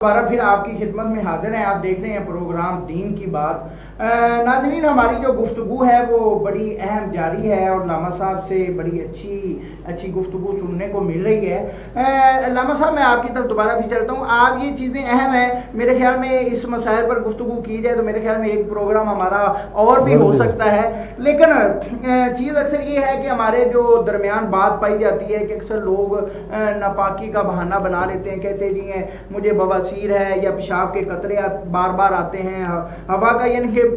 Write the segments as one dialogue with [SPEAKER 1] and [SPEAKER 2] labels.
[SPEAKER 1] دوبارہ پھر آپ کی خدمت میں حاضر ہیں. آپ دیکھ رہے ہیں پروگرام دین کی بات. ناظرین، ہماری جو گفتگو ہے وہ بڑی اہم جاری ہے اور علامہ صاحب سے بڑی اچھی گفتگو سننے کو مل رہی ہے. علامہ صاحب، میں آپ کی طرف دوبارہ بھی چلتا ہوں. آپ یہ چیزیں اہم ہیں، میرے خیال میں اس مسائل پر گفتگو کی جائے تو میرے خیال میں ایک پروگرام ہمارا اور بھی ہو سکتا ہے. لیکن چیز اکثر یہ ہے کہ ہمارے جو درمیان بات پائی جاتی ہے کہ اکثر لوگ ناپاکی کا بہانہ بنا لیتے ہیں، کہتے جی ہیں مجھے بواسیر ہے یا پیشاب کے قطرے بار بار آتے ہیں، ہوا کا یعنی کہ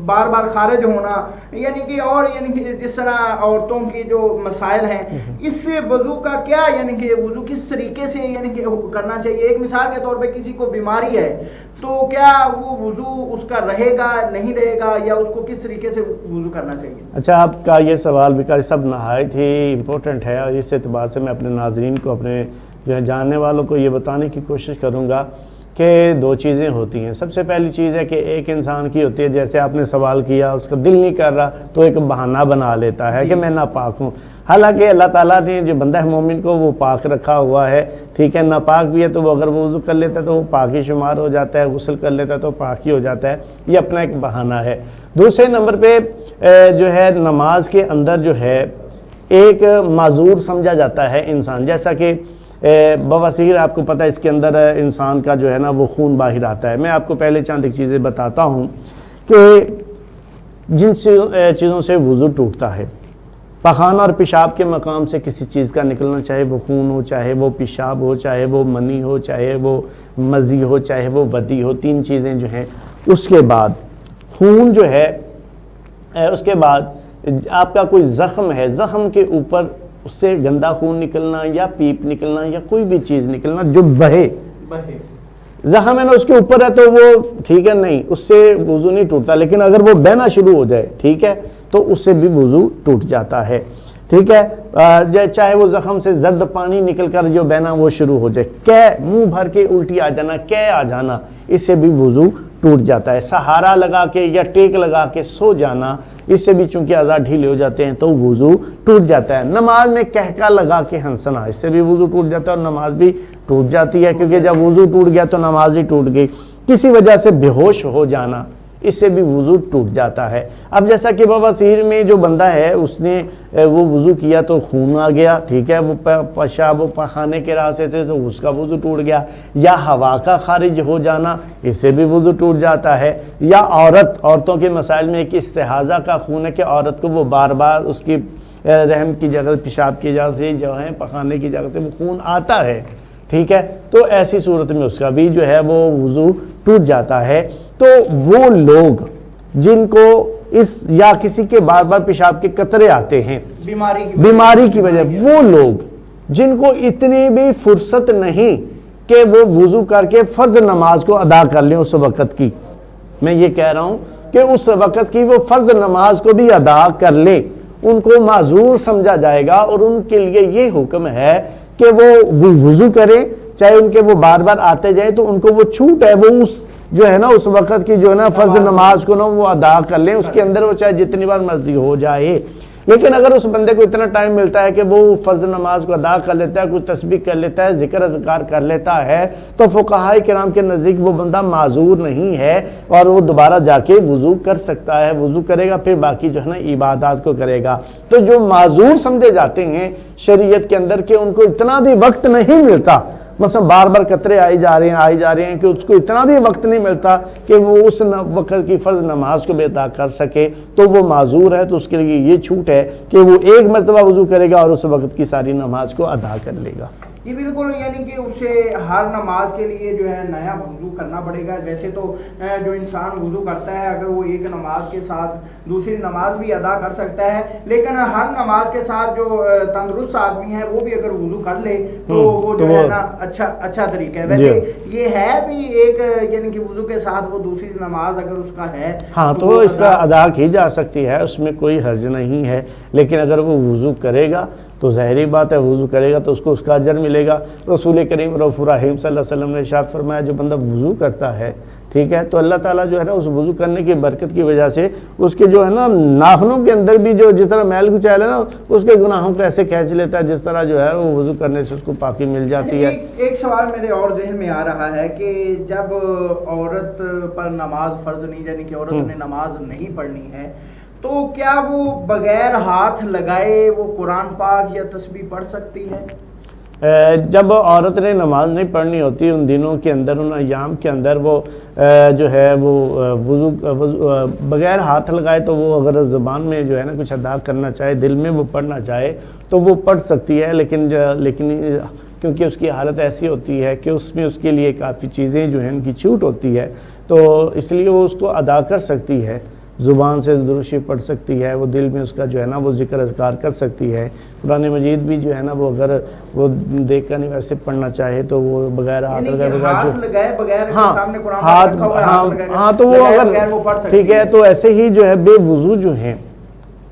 [SPEAKER 1] بار بار خارج ہونا، یعنی کہ اور یعنی کہ جس طرح عورتوں کی جو مسائل ہیں، اس سے وضو کا کیا یعنی کہ وضو کس طریقے سے یعنی کہ کرنا چاہیے. ایک مثال کے طور پہ کسی کو بیماری ہے تو کیا وہ وضو اس کا رہے گا نہیں رہے گا، یا اس کو کس طریقے سے وضو کرنا چاہیے؟
[SPEAKER 2] اچھا، آپ کا یہ سوال بھی سب نہایت ہی امپورٹنٹ ہے، اور اس اعتبار سے میں اپنے ناظرین کو، اپنے جو ہے جاننے والوں کو یہ بتانے کی کوشش کروں گا کہ دو چیزیں ہوتی ہیں. سب سے پہلی چیز ہے کہ ایک انسان کی ہوتی ہے، جیسے آپ نے سوال کیا، اس کا دل نہیں کر رہا تو ایک بہانہ بنا لیتا ہے کہ میں ناپاک ہوں. حالانکہ اللہ تعالیٰ نے جو بندہ مومن کو وہ پاک رکھا ہوا ہے، ٹھیک ہے. ناپاک بھی ہے تو وہ اگر وہ وضو کر لیتا ہے تو وہ پاک ہی شمار ہو جاتا ہے، غسل کر لیتا ہے تو پاک ہی ہو جاتا ہے. یہ اپنا ایک بہانہ ہے. دوسرے نمبر پہ جو ہے نماز کے اندر جو ہے ایک معذور سمجھا جاتا ہے انسان. جیسا کہ بواسیر، آپ کو پتہ ہے اس کے اندر انسان کا جو ہے نا وہ خون باہر آتا ہے. میں آپ کو پہلے چند ایک چیزیں بتاتا ہوں کہ جن چیزوں سے وضو ٹوٹتا ہے. پخانہ اور پیشاب کے مقام سے کسی چیز کا نکلنا، چاہے وہ خون ہو، چاہے وہ پیشاب ہو، چاہے وہ منی ہو، چاہے وہ مزی ہو، چاہے وہ ودی ہو، تین چیزیں جو ہیں. اس کے بعد خون جو ہے، اس کے بعد آپ کا کوئی زخم ہے، زخم کے اوپر اس سے گندا خون نکلنا یا پیپ نکلنا یا کوئی بھی چیز نکلنا جو بہے، زخم ہے نا اس کے اوپر ہے تو وہ ٹھیک ہے، نہیں اس سے وضو نہیں ٹوٹتا. لیکن اگر وہ بہنا شروع ہو جائے، ٹھیک ہے، تو اس سے بھی وضو ٹوٹ جاتا ہے. ٹھیک ہے، چاہے وہ زخم سے زرد پانی نکل کر جو بہنا وہ شروع ہو جائے، منہ بھر کے الٹی آ جانا، آ جانا، اس سے بھی وضو ٹوٹ جاتا ہے. سہارا لگا کے یا ٹیک لگا کے سو جانا، اس سے بھی چونکہ اعضاء ڈھیلے ہو جاتے ہیں تو وضو ٹوٹ جاتا ہے. نماز میں کہکا لگا کے ہنسنا، اس سے بھی وضو ٹوٹ جاتا ہے اور نماز بھی ٹوٹ جاتی ہے، کیونکہ جب وضو ٹوٹ گیا تو نماز ہی ٹوٹ گئی. کسی وجہ سے بے ہوش ہو جانا، اس سے بھی وضو ٹوٹ جاتا ہے. اب جیسا کہ بواسیر میں جو بندہ ہے اس نے وہ وضو کیا تو خون آ گیا، ٹھیک ہے، وہ پیشاب و پخانے کے راستے تھے تو اس کا وضو ٹوٹ گیا. یا ہوا کا خارج ہو جانا، اس سے بھی وضو ٹوٹ جاتا ہے. یا عورتوں کے مسائل میں ایک استحاضہ کا خون ہے کہ عورت کو وہ بار بار اس کی رحم کی جگہ، پیشاب کی جگہ سے جو ہے پخانے کی جگہ سے وہ خون آتا ہے، ٹھیک ہے، تو ایسی صورت میں اس کا بھی جو ہے وہ وضو ٹوٹ جاتا ہے. تو وہ لوگ جن کو یا کسی کے بار بار پیشاب کے قطرے آتے ہیں بیماری کی وجہ، وہ لوگ جن کو اتنی بھی فرصت نہیں کہ وہ وضو کر کے فرض نماز کو ادا کر لیں اس وقت کی، میں یہ کہہ رہا ہوں کہ اس وقت کی وہ فرض نماز کو بھی ادا کر لیں، ان کو معذور سمجھا جائے گا. اور ان کے لیے یہ حکم ہے کہ وہ وضو کریں، چاہے ان کے وہ بار بار آتے جائیں تو ان کو وہ چھوٹ ہے، وہ اس جو ہے نا اس وقت کی جو ہے نا فرض نماز کو نا وہ ادا کر لیں. اس کے اندر وہ چاہے جتنی بار مرضی ہو جائے. لیکن اگر اس بندے کو اتنا ٹائم ملتا ہے کہ وہ فرض نماز کو ادا کر لیتا ہے، کچھ تسبیح کر لیتا ہے، ذکر اذکار کر لیتا ہے، تو فقہاء کرام کے نزدیک وہ بندہ معذور نہیں ہے اور وہ دوبارہ جا کے وضو کر سکتا ہے. وضو کرے گا، پھر باقی جو ہے نا عبادات کو کرے گا. تو جو معذور سمجھے جاتے ہیں شریعت کے اندر کہ ان کو اتنا بھی وقت نہیں ملتا، مثلا بار بار قطرے آئی جا رہے ہیں کہ اس کو اتنا بھی وقت نہیں ملتا کہ وہ اس وقت کی فرض نماز کو بھی ادا کر سکے، تو وہ معذور ہے. تو اس کے لیے یہ چھوٹ ہے کہ وہ ایک مرتبہ وضو کرے گا اور اس وقت کی ساری نماز کو ادا کر لے گا.
[SPEAKER 1] یہ بالکل یعنی کہ اسے ہر نماز کے لیے جو ہے نیا وضو کرنا پڑے گا. ویسے تو جو انسان وضو کرتا ہے اگر وہ ایک نماز کے ساتھ دوسری نماز بھی ادا کر سکتا ہے، لیکن ہر نماز کے ساتھ جو تندرست آدمی ہے وہ بھی اگر وضو کر لے تو وہ جو ہے نا اچھا طریقہ ہے. ویسے یہ ہے بھی ایک یعنی کہ وضو کے ساتھ وہ دوسری نماز اگر اس کا ہے
[SPEAKER 2] ہاں تو اس طرح ادا کی جا سکتی ہے، اس میں کوئی حرج نہیں ہے. لیکن اگر وہ وضو کرے گا تو ظاہری بات ہے وضو کرے گا تو اس کو اس کا اجر ملے گا۔ رسول کریم رؤوف رحیم صلی اللہ علیہ وسلم نے ارشاد فرمایا جو بندہ وضو کرتا ہے، ٹھیک ہے، تو اللہ تعالیٰ جو ہے نا اس وضو کرنے کی برکت کی وجہ سے اس کے جو ہے نا ناخنوں کے اندر بھی جو جس طرح میل کچیل ہے نا اس کے گناہوں کو ایسے کھینچ لیتا ہے، جس طرح جو ہے وہ وضو کرنے سے اس کو پاکی مل جاتی ہے۔
[SPEAKER 1] ایک سوال میرے اور ذہن میں آ رہا ہے کہ جب عورت پر نماز فرض نہیں، یعنی کہ عورت نے نماز نہیں پڑھنی ہے، تو کیا وہ بغیر ہاتھ لگائے وہ قرآن پاک یا تسبیح پڑھ سکتی ہے؟
[SPEAKER 2] جب عورت نے نماز نہیں پڑھنی ہوتی ان دنوں کے اندر، ان ایام کے اندر، وہ جو ہے وہ وضو بغیر ہاتھ لگائے تو وہ اگر زبان میں جو ہے نا کچھ ادا کرنا چاہے، دل میں وہ پڑھنا چاہے تو وہ پڑھ سکتی ہے، لیکن کیونکہ اس کی حالت ایسی ہوتی ہے کہ اس میں اس کے لیے کافی چیزیں جو ہیں ان کی چھوٹ ہوتی ہے، تو اس لیے وہ اس کو ادا کر سکتی ہے، زبان سے درود شریف پڑھ سکتی ہے، وہ دل میں اس کا جو ہے نا وہ ذکر اذکار کر سکتی ہے۔ قرآن مجید بھی جو ہے نا وہ اگر وہ دیکھ کر نہیں ویسے پڑھنا چاہے تو وہ بغیر ہاتھ لگائے بغیر ہاں تو وہ اگر ٹھیک ہے تو ایسے ہی جو ہے بے وضو جو ہیں،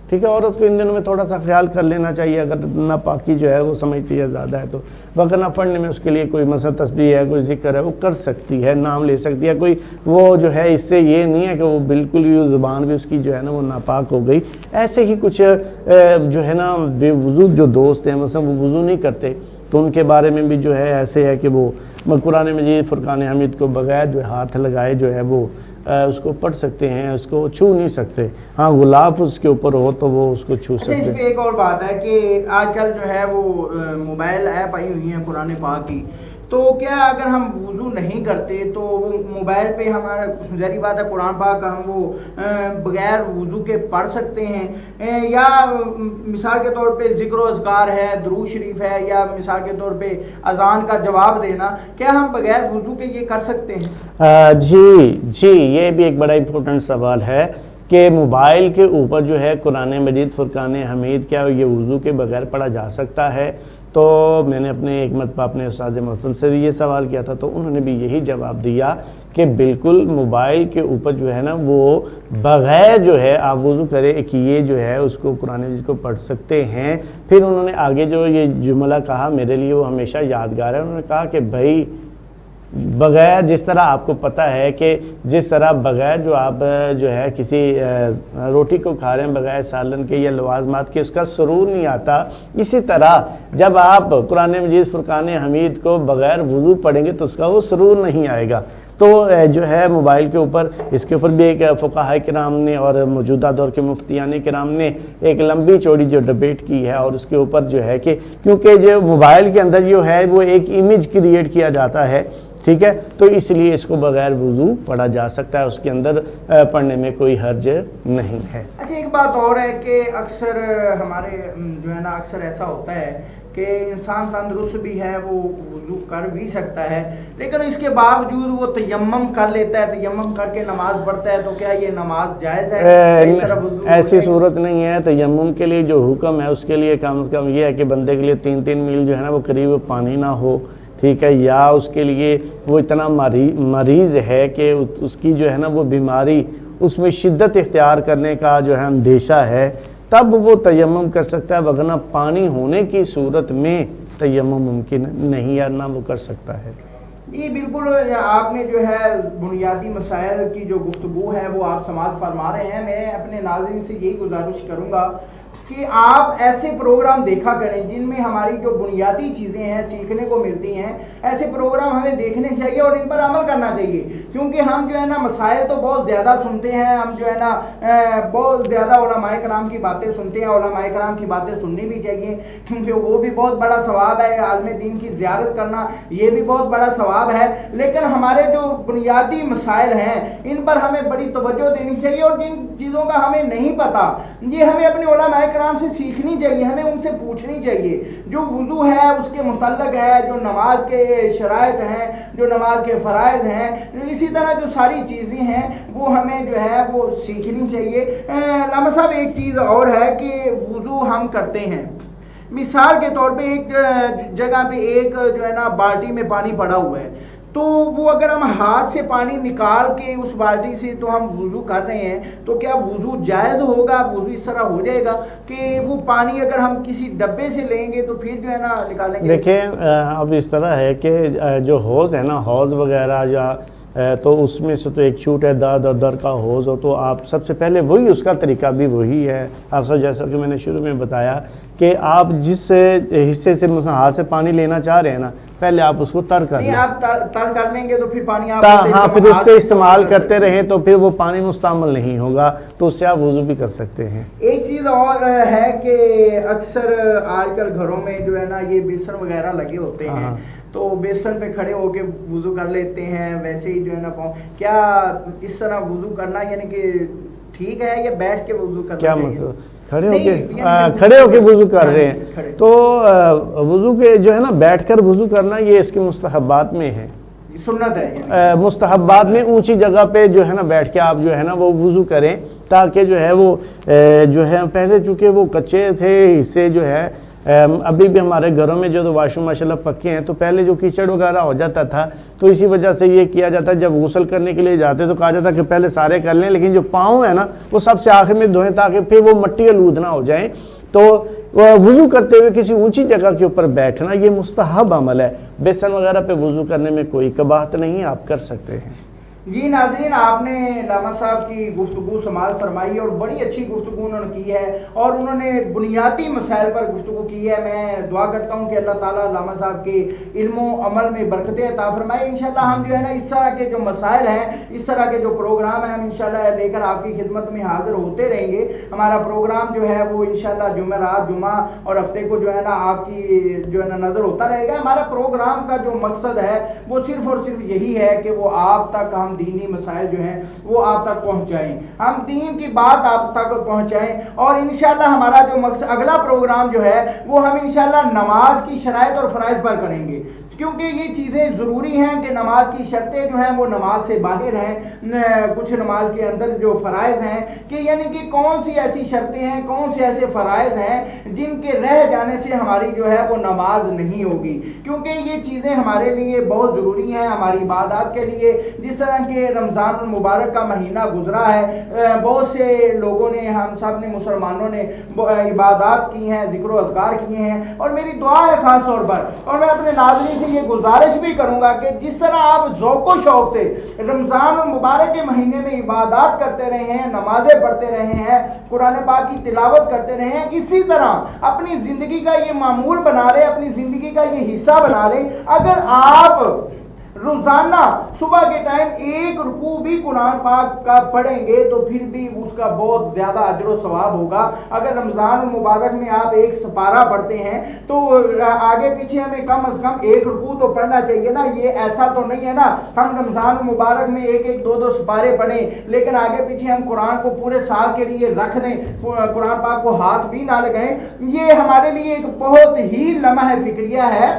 [SPEAKER 2] ٹھیک ہے، عورت کو ان دنوں میں تھوڑا سا خیال کر لینا چاہیے، اگر ناپاکی جو ہے وہ سمجھتی ہے زیادہ ہے تو وقت نہ پڑھنے میں اس کے لیے کوئی مثلا تسبیح ہے، کوئی ذکر ہے، وہ کر سکتی ہے، نام لے سکتی ہے، کوئی وہ جو ہے اس سے یہ نہیں ہے کہ وہ بالکل ہی زبان بھی اس کی جو ہے نا وہ ناپاک ہو گئی۔ ایسے ہی کچھ جو ہے نا بے وضو جو دوست ہیں، مثلا وہ وضو نہیں کرتے تو ان کے بارے میں بھی جو ہے ایسے ہے کہ وہ قرآن مجید فرقان حمید کو بغیر جو ہاتھ لگائے جو ہے وہ اس کو پڑھ سکتے ہیں، اس کو چھو نہیں سکتے، ہاں غلاف اس کے اوپر ہو تو وہ اس کو چھو سکتے ہیں۔
[SPEAKER 1] اس پہ ایک اور بات ہے کہ آج کل جو ہے وہ موبائل ایپ آئی ہوئی ہیں قرآن پاک کی، تو کیا اگر ہم وضو نہیں کرتے تو وہ موبائل پہ ہمارا ظاہری بات ہے قرآن پاک ہم وہ بغیر وضو کے پڑھ سکتے ہیں، یا مثال کے طور پہ ذکر و اذکار ہے، درود شریف ہے، یا مثال کے طور پہ اذان کا جواب دینا، کیا ہم بغیر وضو کے یہ کر سکتے ہیں؟
[SPEAKER 2] جی یہ بھی ایک بڑا امپورٹنٹ سوال ہے کہ موبائل کے اوپر جو ہے قرآن مجید فرقان حمید کیا یہ وضو کے بغیر پڑھا جا سکتا ہے؟ تو میں نے اپنے ایک مرتبہ اپنے استاد محترم سے بھی یہ سوال کیا تھا، تو انہوں نے بھی یہی جواب دیا کہ بالکل موبائل کے اوپر جو ہے نا وہ بغیر جو ہے آپ وضو کرے کہ یہ جو ہے اس کو قرآن مجید کو پڑھ سکتے ہیں۔ پھر انہوں نے آگے جو یہ جملہ کہا میرے لیے وہ ہمیشہ یادگار ہے، انہوں نے کہا کہ بھائی بغیر جس طرح آپ کو پتہ ہے کہ جس طرح بغیر جو آپ جو ہے کسی روٹی کو کھا رہے ہیں بغیر سالن کے یا لوازمات کے اس کا سرور نہیں آتا، اسی طرح جب آپ قرآن مجید فرقان حمید کو بغیر وضو پڑھیں گے تو اس کا وہ سرور نہیں آئے گا۔ تو جو ہے موبائل کے اوپر اس کے اوپر بھی ایک فقہاء کرام نے اور موجودہ دور کے مفتیان کرام نے ایک لمبی چوڑی جو ڈبیٹ کی ہے، اور اس کے اوپر جو ہے کہ کیونکہ جو موبائل کے اندر جو ہے وہ ایک امیج کریٹ کیا جاتا ہے، ٹھیک ہے، تو اس لیے اس کو بغیر وضو پڑھا جا سکتا ہے، اس کے اندر پڑھنے میں کوئی حرج نہیں ہے۔
[SPEAKER 1] اچھا ایک بات اور ہے کہ اکثر ہمارے جو ہے نا اکثر ایسا ہوتا ہے کہ انسان تندرست بھی ہے، وہ وضو کر بھی سکتا ہے، لیکن اس کے باوجود وہ تیمم کر لیتا ہے، تیمم کر کے نماز پڑھتا ہے، تو کیا یہ نماز جائز ہے؟
[SPEAKER 2] ایسی صورت نہیں ہے۔ تیمم کے لیے جو حکم ہے اس کے لیے کم از کم یہ ہے کہ بندے کے لیے 3 میل جو ہے نا وہ قریب پانی نہ ہو، ٹھیک ہے، یا اس کے لیے وہ اتنا مریض ہے کہ اس کی جو ہے نا وہ بیماری اس میں شدت اختیار کرنے کا جو ہے اندیشہ ہے، تب وہ تیمم کر سکتا ہے، ورنہ پانی ہونے کی صورت میں تیمم ممکن نہیں ہے، نہ وہ کر سکتا ہے۔
[SPEAKER 1] جی بالکل، آپ نے جو ہے بنیادی مسائل کی جو گفتگو ہے وہ آپ سماعت فرما رہے ہیں۔ میں اپنے ناظرین سے یہی گزارش کروں گا کہ آپ ایسے پروگرام دیکھا کریں جن میں ہماری جو بنیادی چیزیں ہیں سیکھنے کو ملتی ہیں، ایسے پروگرام ہمیں دیکھنے چاہیے اور ان پر عمل کرنا چاہیے، کیونکہ ہم جو ہے نا مسائل تو بہت زیادہ سنتے ہیں، ہم جو ہے نا بہت زیادہ علماء کرام کی باتیں سنتے ہیں، علماء کرام کی باتیں سننی بھی چاہیے کیونکہ وہ بھی بہت بڑا ثواب ہے، عالم دین کی زیارت کرنا یہ بھی بہت بڑا ثواب ہے، لیکن ہمارے جو بنیادی مسائل ہیں ان پر ہمیں بڑی توجہ دینی چاہیے، اور جن چیزوں کا ہمیں نہیں پتہ یہ ہمیں اپنے علماء کرام سے سیکھنی چاہیے، ہمیں ان سے پوچھنی چاہیے۔ جو وضو ہے اس کے متعلق ہے، جو نماز کے شرائط ہیں، جو نماز کے فرائض ہیں، اسی طرح جو ساری چیزیں ہیں وہ ہمیں جو ہے وہ سیکھنی چاہیے۔ علامہ صاحب ایک چیز اور ہے کہ وضو ہم کرتے ہیں، مثال کے طور پہ ایک جگہ پہ ایک جو ہے نا بالٹی میں پانی پڑا ہوا ہے، تو وہ اگر ہم ہاتھ سے پانی نکال کے اس بالٹی سے تو ہم وضو کر رہے ہیں تو کیا وضو جائز ہوگا؟ وضو اس طرح ہو جائے گا کہ وہ پانی اگر ہم کسی ڈبے سے لیں گے تو پھر جو ہے نا نکالیں گے؟
[SPEAKER 2] دیکھیں اب اس طرح ہے کہ جو حوض ہے نا، حوض وغیرہ یا تو اس میں سے تو ایک چھوٹ ہے در کا حوض ہو تو آپ سب سے پہلے وہی، اس کا طریقہ بھی وہی ہے آپ سب، جیسا کہ میں نے شروع میں بتایا کہ آپ جس حصے سے مثلا ہاتھ سے پانی لینا چاہ رہے ہیں نا، پہلے آپ اس کو تر کر لیں۔
[SPEAKER 1] آپ تر کر لیں گے تو پھر پانی آپ
[SPEAKER 2] ہاں، پھر اس سے استعمال کرتے رہیں تو پھر وہ پانی مستعمل نہیں ہوگا، تو اس سے آپ وضو بھی کر سکتے ہیں۔
[SPEAKER 1] ایک چیز اور ہے کہ اکثر آج کل گھروں میں جو ہے نا یہ بیسن وغیرہ لگے ہوتے ہیں، تو بیسن پہ کھڑے ہو کے وضو کر لیتے ہیں، ویسے ہی جو ہے نا کیا اس طرح وضو کرنا یعنی کہ ٹھیک ہے یا بیٹھ کے وضو کرنا
[SPEAKER 2] کیا
[SPEAKER 1] چاہیے؟
[SPEAKER 2] مطلب کھڑے ہو کے وضو کر رہے ہیں تو وضو کے جو ہے نا بیٹھ کر وضو کرنا یہ اس کے مستحبات میں ہے،
[SPEAKER 1] سنت ہے،
[SPEAKER 2] مستحبات میں اونچی جگہ پہ جو ہے نا بیٹھ کے آپ جو ہے نا وہ وضو کریں، تاکہ جو ہے وہ جو ہے پہلے چونکہ وہ کچے تھے حصے جو ہے، ابھی بھی ہمارے گھروں میں جو واش روم ماشاء اللہ پکے ہیں، تو پہلے جو کیچڑ وغیرہ ہو جاتا تھا تو اسی وجہ سے یہ کیا جاتا ہے جب غسل کرنے کے لیے جاتے تو کہا جاتا کہ پہلے سارے کر لیں، لیکن جو پاؤں ہے نا وہ سب سے آخر میں دھوئیں تاکہ پھر وہ مٹی آلود نہ ہو جائیں۔ تو وضو کرتے ہوئے کسی اونچی جگہ کے اوپر بیٹھنا یہ مستحب عمل ہے، بیسن وغیرہ پہ وضو کرنے میں کوئی کباہت نہیں، آپ کر سکتے ہیں۔
[SPEAKER 1] جی ناظرین، آپ نے علامہ صاحب کی گفتگو سماعت فرمائی اور بڑی اچھی گفتگو انہوں نے کی ہے اور انہوں نے بنیادی مسائل پر گفتگو کی ہے۔ میں دعا کرتا ہوں کہ اللہ تعالیٰ علامہ صاحب کے علم و عمل میں برکتیں عطا فرمائے۔ انشاءاللہ ہم جو ہے نا اس طرح کے جو مسائل ہیں، اس طرح کے جو پروگرام ہیں، ہم انشاءاللہ لے کر آپ کی خدمت میں حاضر ہوتے رہیں گے۔ ہمارا پروگرام جو ہے وہ انشاءاللہ جمعرات، جمعہ اور ہفتے کو جو ہے نا آپ کی جو ہے نا نظر ہوتا رہے گا۔ ہمارا پروگرام کا جو مقصد ہے وہ صرف اور صرف یہی ہے کہ وہ آپ تک ہم دینی مسائل جو ہیں وہ آپ تک پہنچائیں، ہم دین کی بات آپ تک پہنچائیں، اور انشاءاللہ ہمارا جو مقصد اگلا پروگرام جو ہے وہ ہم انشاءاللہ نماز کی شرائط اور فرائض پر کریں گے، کیونکہ یہ چیزیں ضروری ہیں کہ نماز کی شرطیں جو ہیں وہ نماز سے باہر ہیں، کچھ نماز کے اندر جو فرائض ہیں کہ یعنی کہ کون سی ایسی شرطیں ہیں، کون سے ایسے فرائض ہیں جن کے رہ جانے سے ہماری جو ہے وہ نماز نہیں ہوگی، کیونکہ یہ چیزیں ہمارے لیے بہت ضروری ہیں ہماری عبادات کے لیے۔ جس طرح کہ رمضان المبارک کا مہینہ گزرا ہے، بہت سے لوگوں نے، ہم سب نے، مسلمانوں نے عبادات کی ہیں، ذکر و اذکار کیے ہیں، اور میری دعا ہے خاص طور پر، اور میں اپنے ناظرین سے یہ گزارش بھی کروں گا کہ جس طرح آپ ذوق و شوق سے رمضان المبارک کے مہینے میں عبادات کرتے رہے ہیں، نمازیں پڑھتے رہے ہیں، قرآن پاک کی تلاوت کرتے رہے ہیں، اسی طرح اپنی زندگی کا یہ معمول بنا لیں، اپنی زندگی کا یہ حصہ بنا لیں۔ اگر آپ روزانہ صبح کے ٹائم ایک رکوع بھی قرآن پاک کا پڑھیں گے تو پھر بھی اس کا بہت زیادہ اجر و ثواب ہوگا۔ اگر رمضان المبارک میں آپ ایک سپارہ پڑھتے ہیں تو آگے پیچھے ہمیں کم از کم ایک رکوع تو پڑھنا چاہیے نا۔ یہ ایسا تو نہیں ہے نا ہم رمضان المبارک میں ایک ایک دو سپارے پڑھیں لیکن آگے پیچھے ہم قرآن کو پورے سال کے لیے رکھ دیں، قرآن پاک کو ہاتھ بھی نہ لگائیں۔ یہ ہمارے لیے ایک بہت ہی لمحہ فکریہ ہے،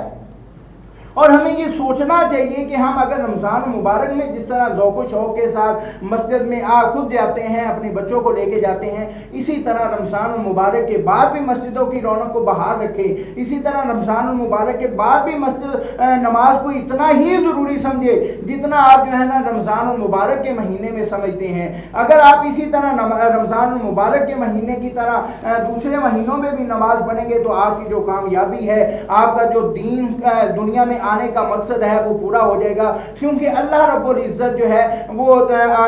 [SPEAKER 1] اور ہمیں یہ سوچنا چاہیے کہ ہم اگر رمضان المبارک میں جس طرح ذوق و شوق کے ساتھ مسجد میں خود جاتے ہیں، اپنے بچوں کو لے کے جاتے ہیں، اسی طرح رمضان المبارک کے بعد بھی مسجدوں کی رونق کو بحال رکھیں۔ اسی طرح رمضان المبارک کے بعد بھی مسجد نماز کو اتنا ہی ضروری سمجھے جتنا آپ جو ہے نا رمضان المبارک کے مہینے میں سمجھتے ہیں۔ اگر آپ اسی طرح رمضان المبارک کے مہینے کی طرح دوسرے مہینوں میں بھی نماز پڑھیں گے تو آپ کی جو کامیابی ہے، آپ کا جو دین دنیا میں آنے کا مقصد ہے وہ پورا ہو جائے گا، کیونکہ اللہ رب العزت جو ہے وہ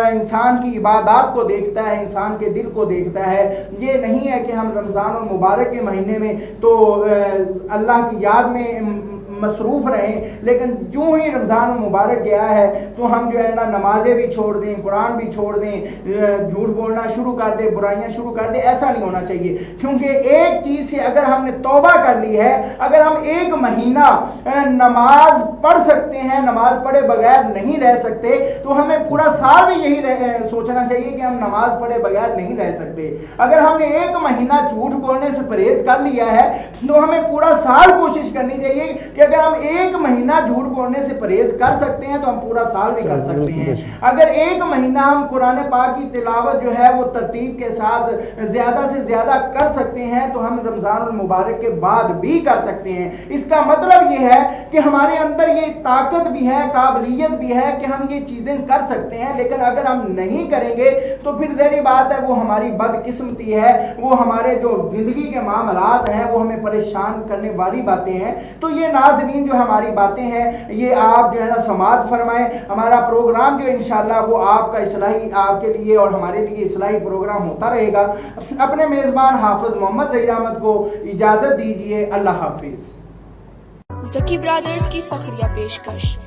[SPEAKER 1] انسان کی عبادات کو دیکھتا ہے، انسان کے دل کو دیکھتا ہے۔ یہ نہیں ہے کہ ہم رمضان المبارک کے مہینے میں تو اللہ کی یاد میں مصروف رہیں، لیکن جو ہی رمضان المبارک گیا ہے تو ہم جو ہے نا نمازیں بھی چھوڑ دیں، قرآن بھی چھوڑ دیں، جھوٹ بولنا شروع کر دیں، برائیاں شروع کر دیں۔ ایسا نہیں ہونا چاہیے، کیونکہ ایک چیز سے اگر ہم نے توبہ کر لی ہے، اگر ہم ایک مہینہ نماز پڑھ سکتے ہیں، نماز پڑھے بغیر نہیں رہ سکتے، تو ہمیں پورا سال بھی یہی سوچنا چاہیے کہ ہم نماز پڑھے بغیر نہیں رہ سکتے. اگر ہم نے ایک مہینہ جھوٹ بولنے سے پرہیز کر لیا ہے تو ہمیں پورا سال کوشش کرنی چاہیے کہ اگر ہم ایک مہینہ جھوٹ بولنے سے پرہیز کر سکتے ہیں تو ہم پورا سال بھی کر سکتے ہیں. اگر ایک مہینہ ہم قرآن پاک کی تلاوت جو ہے وہ ترتیب کے ساتھ زیادہ سے زیادہ کر سکتے ہیں تو ہم رمضان المبارک کے بعد بھی کر سکتے ہیں. اس کا مطلب یہ ہے کہ ہمارے اندر یہ طاقت بھی ہے, قابلیت بھی ہے کہ ہم یہ چیزیں کر سکتے ہیں, لیکن اگر ہم نہیں کریں گے تو پھر ظاہری بات ہے وہ ہماری بدقسمتی ہے, وہ ہمارے جو زندگی کے معاملات ہیں وہ ہمیں پریشان کرنے والی باتیں ہیں. تو یہ ناظرین جو ہماری باتیں ہیں یہ آپ جو ہے نا سماعت فرمائیں. ہمارا پروگرام جو انشاءاللہ وہ آپ کا اصلاحی, آپ کے لیے اور ہمارے لیے اصلاحی پروگرام ہوتا رہے گا. اپنے میزبان حافظ محمد ظہیر احمد کو اجازت دیجیے. اللہ حافظ.
[SPEAKER 3] زکی برادرز کی فخریہ پیشکش